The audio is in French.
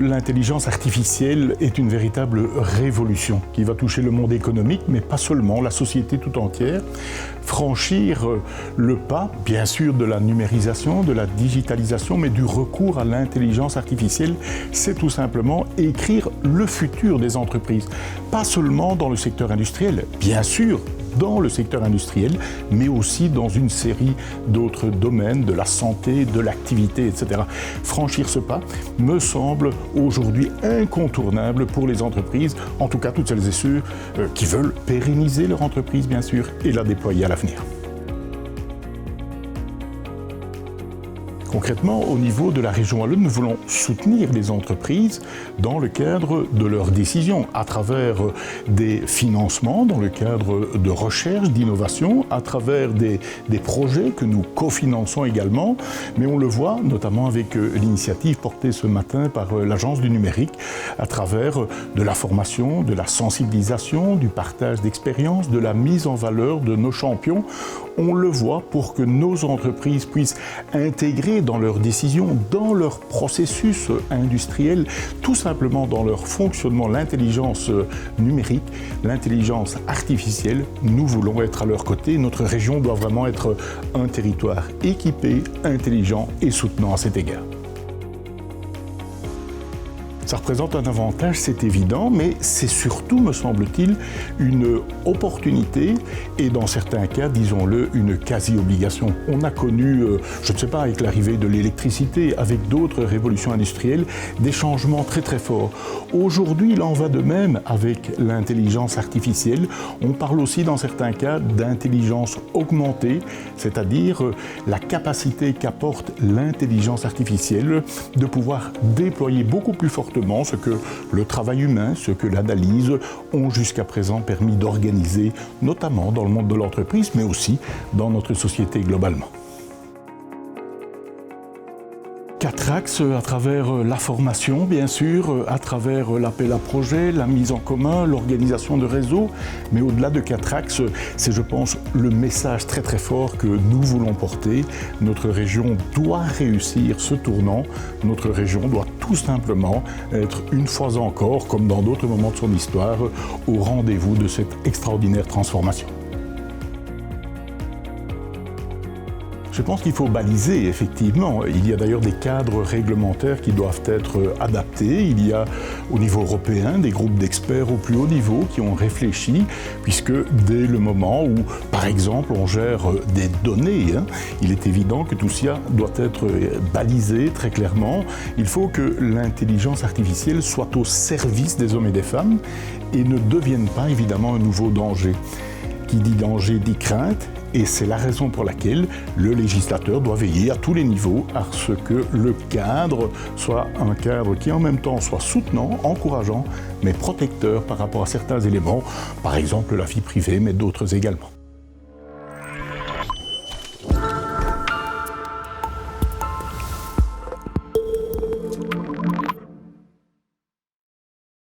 L'intelligence artificielle est une véritable révolution qui va toucher le monde économique, mais pas seulement, la société tout entière. Franchir le pas, bien sûr, de la numérisation, de la digitalisation, mais du recours à l'intelligence artificielle, c'est tout simplement écrire le futur des entreprises. Pas seulement dans le secteur industriel, bien sûr, dans le secteur industriel, mais aussi dans une série d'autres domaines, de la santé, de l'activité, etc. Franchir ce pas me semble aujourd'hui incontournable pour les entreprises, en tout cas toutes celles et ceux qui veulent pérenniser leur entreprise, bien sûr, et la déployer à l'avenir. Concrètement, au niveau de la région Wallonne, nous voulons soutenir les entreprises dans le cadre de leurs décisions, à travers des financements, dans le cadre de recherche, d'innovation, à travers des projets que nous cofinançons également. Mais on le voit notamment avec l'initiative portée ce matin par l'Agence du numérique, à travers de la formation, de la sensibilisation, du partage d'expériences, de la mise en valeur de nos champions. On le voit pour que nos entreprises puissent intégrer dans leurs décisions, dans leur processus industriel, tout simplement dans leur fonctionnement, l'intelligence numérique, l'intelligence artificielle. Nous voulons être à leur côté. Notre région doit vraiment être un territoire équipé, intelligent et soutenant à cet égard. Ça représente un avantage, c'est évident, mais c'est surtout, me semble-t-il, une opportunité et dans certains cas, disons-le, une quasi-obligation. On a connu, je ne sais pas, avec l'arrivée de l'électricité, avec d'autres révolutions industrielles, des changements très très forts. Aujourd'hui, il en va de même avec l'intelligence artificielle. On parle aussi dans certains cas d'intelligence augmentée, c'est-à-dire la capacité qu'apporte l'intelligence artificielle de pouvoir déployer beaucoup plus fortement ce que le travail humain, ce que l'analyse ont jusqu'à présent permis d'organiser, notamment dans le monde de l'entreprise, mais aussi dans notre société globalement. 4 axes à travers la formation, bien sûr, à travers l'appel à projet, la mise en commun, l'organisation de réseaux, mais au-delà de 4 axes, c'est, je pense, le message très très fort que nous voulons porter. Notre région doit réussir ce tournant, notre région doit tout simplement être une fois encore, comme dans d'autres moments de son histoire, au rendez-vous de cette extraordinaire transformation. Je pense qu'il faut baliser, effectivement. Il y a d'ailleurs des cadres réglementaires qui doivent être adaptés. Il y a au niveau européen des groupes d'experts au plus haut niveau qui ont réfléchi, puisque dès le moment où, par exemple, on gère des données, il est évident que tout cela doit être balisé très clairement. Il faut que l'intelligence artificielle soit au service des hommes et des femmes et ne devienne pas évidemment un nouveau danger. Qui dit danger dit crainte. Et c'est la raison pour laquelle le législateur doit veiller à tous les niveaux à ce que le cadre soit un cadre qui en même temps soit soutenant, encourageant, mais protecteur par rapport à certains éléments, par exemple la vie privée, mais d'autres également.